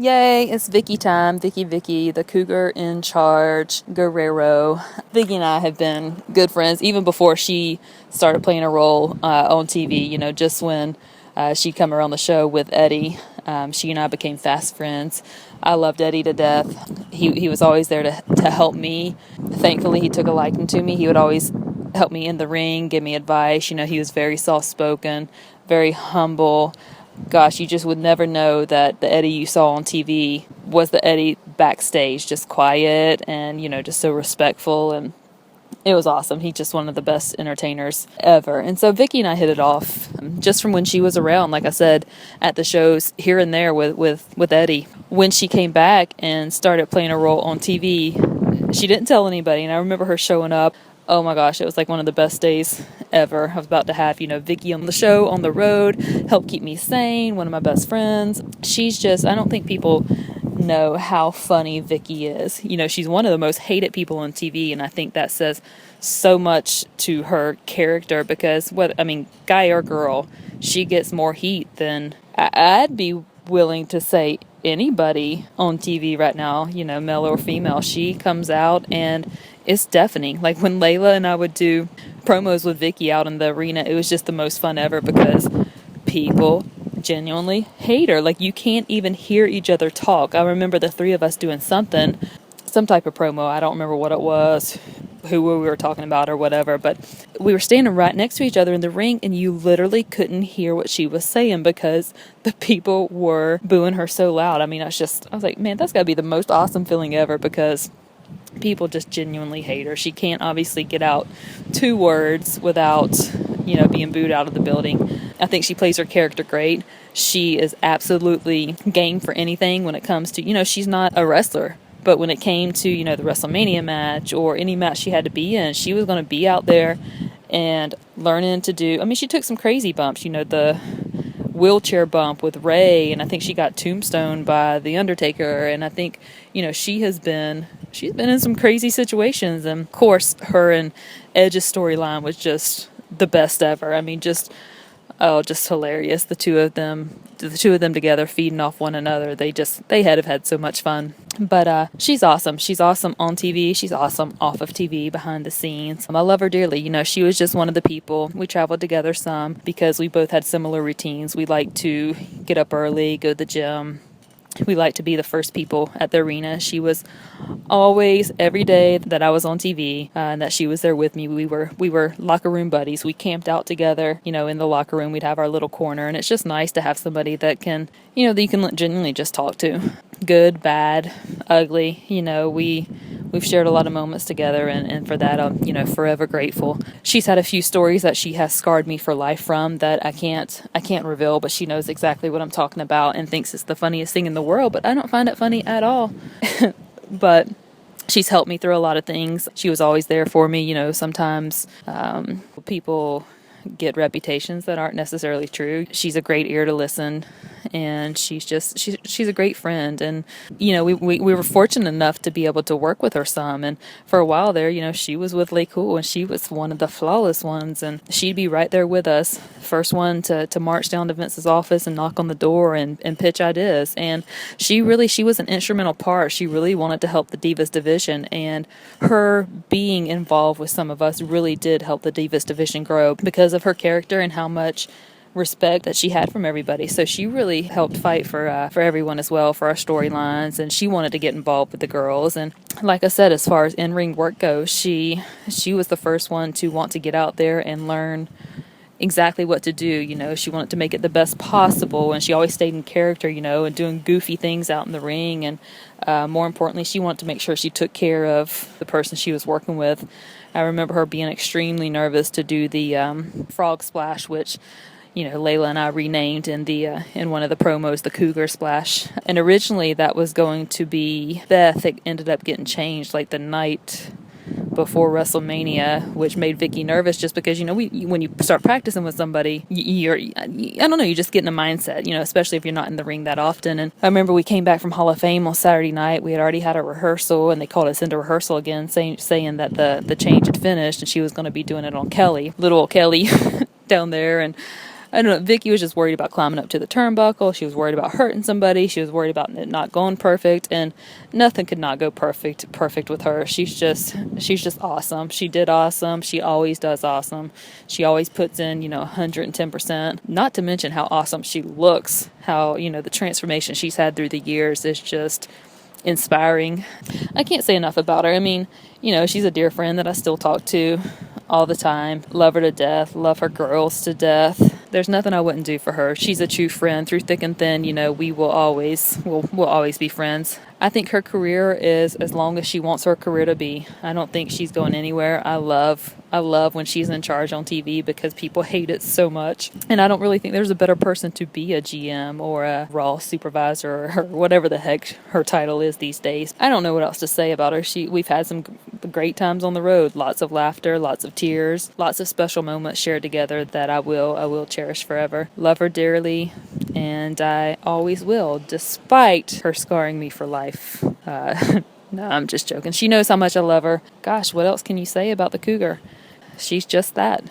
Yay, it's Vickie time. Vickie, the Cougar in charge, Guerrero. Vickie and I have been good friends even before she started playing a role on TV. You know, just when she'd come around the show with Eddie, she and I became fast friends. I loved Eddie to death. He was always there to help me. Thankfully, he took a liking to me. He would always help me in the ring, give me advice. You know, he was very soft-spoken, very humble. Gosh, you just would never know that the Eddie you saw on TV was the Eddie backstage, just quiet and, you know, just so respectful, and it was awesome. He's just one of the best entertainers ever. And so Vickie and I hit it off just from when she was around, like I said, at the shows here and there with Eddie. When she came back and started playing a role on TV, she didn't tell anybody, and I remember her showing up. Oh my gosh, it was like one of the best days ever. I was about to have, you know, Vickie on the show, on the road, help keep me sane, one of my best friends. She's just, I don't think people know how funny Vickie is. You know, she's one of the most hated people on TV, and I think that says so much to her character because, guy or girl, she gets more heat than I'd be willing to say anybody on TV right now, you know, male or female. She comes out and it's deafening. Like when Layla and I would do promos with Vickie out in the arena, it was just the most fun ever because people genuinely hate her. Like you can't even hear each other talk. I remember the three of us doing some type of promo. I don't remember what it was, who we were talking about or whatever, but we were standing right next to each other in the ring and you literally couldn't hear what she was saying because the people were booing her so loud. I mean, I was like, man, that's gotta be the most awesome feeling ever because people just genuinely hate her. She can't obviously get out 2 words without, you know, being booed out of the building. I think she plays her character great. She is absolutely game for anything when it comes to, you know, she's not a wrestler. But when it came to, you know, the WrestleMania match or any match she had to be in, she was going to be out there and learning to do, I mean, she took some crazy bumps, you know, the wheelchair bump with Ray, and I think she got tombstoned by The Undertaker, and I think, you know, she's been in some crazy situations, and of course, her and Edge's storyline was just the best ever. I mean, just hilarious. The two of them together feeding off one another. They had so much fun. But she's awesome. She's awesome on TV. She's awesome off of TV, behind the scenes. I love her dearly. You know, she was just one of the people. We traveled together some because we both had similar routines. We like to get up early, go to the gym. We like to be the first people at the arena. She was always, every day that I was on TV, and that she was there with me, we were locker room buddies. We camped out together, you know, in the locker room. We'd have our little corner, and it's just nice to have somebody that can, you know, that you can genuinely just talk to. Good, bad, ugly, you know, we've shared a lot of moments together, and for that I'm, you know, forever grateful. She's had a few stories that she has scarred me for life from that I can't reveal, but she knows exactly what I'm talking about and thinks it's the funniest thing in the world, but I don't find it funny at all. But she's helped me through a lot of things. She was always there for me. You know, sometimes people get reputations that aren't necessarily true. She's a great ear to listen, and she's a great friend. And you know, we were fortunate enough to be able to work with her some, and for a while there, you know, she was with McCool and she was one of the flawless ones, and she'd be right there with us, first one to march down to Vince's office and knock on the door and pitch ideas. And she was an instrumental part. She really wanted to help the Divas division, and her being involved with some of us really did help the Divas division grow because of her character and how much respect that she had from everybody. So she really helped fight for everyone as well, for our storylines, and she wanted to get involved with the girls. And like I said, as far as in-ring work goes, she was the first one to want to get out there and learn exactly what to do. You know, she wanted to make it the best possible, and she always stayed in character, you know, and doing goofy things out in the ring. And more importantly, she wanted to make sure she took care of the person she was working with. I remember her being extremely nervous to do the frog splash, which, you know, Layla and I renamed in one of the promos the Cougar splash. And originally that was going to be Beth. It ended up getting changed like the night before WrestleMania, which made Vickie nervous just because, you know, when you start practicing with somebody, I don't know, you just get in a mindset, you know, especially if you're not in the ring that often. And I remember we came back from Hall of Fame on Saturday night. We had already had a rehearsal, and they called us into rehearsal again, saying that the change had finished and she was going to be doing it on Kelly, little old Kelly down there. And I don't know, Vickie was just worried about climbing up to the turnbuckle. She was worried about hurting somebody. She was worried about it not going perfect, and nothing could not go perfect with her. She's just awesome. She did awesome. She always does awesome. She always puts in, 110%. Not to mention how awesome she looks. How, the transformation she's had through the years is just inspiring. I can't say enough about her. I mean, she's a dear friend that I still talk to all the time. Love her to death. Love her girls to death. There's nothing I wouldn't do for her. She's a true friend through thick and thin. We will always be friends. I think her career is as long as she wants her career to be. I don't think she's going anywhere. I love when she's in charge on TV because people hate it so much. And I don't really think there's a better person to be a GM or a Raw supervisor or whatever the heck her title is these days. I don't know what else to say about her. We've had some great times on the road. Lots of laughter, lots of tears, lots of special moments shared together that I will cherish forever. Love her dearly, and I always will, despite her scarring me for life. No, I'm just joking. She knows how much I love her. Gosh, what else can you say about the Cougar? She's just that.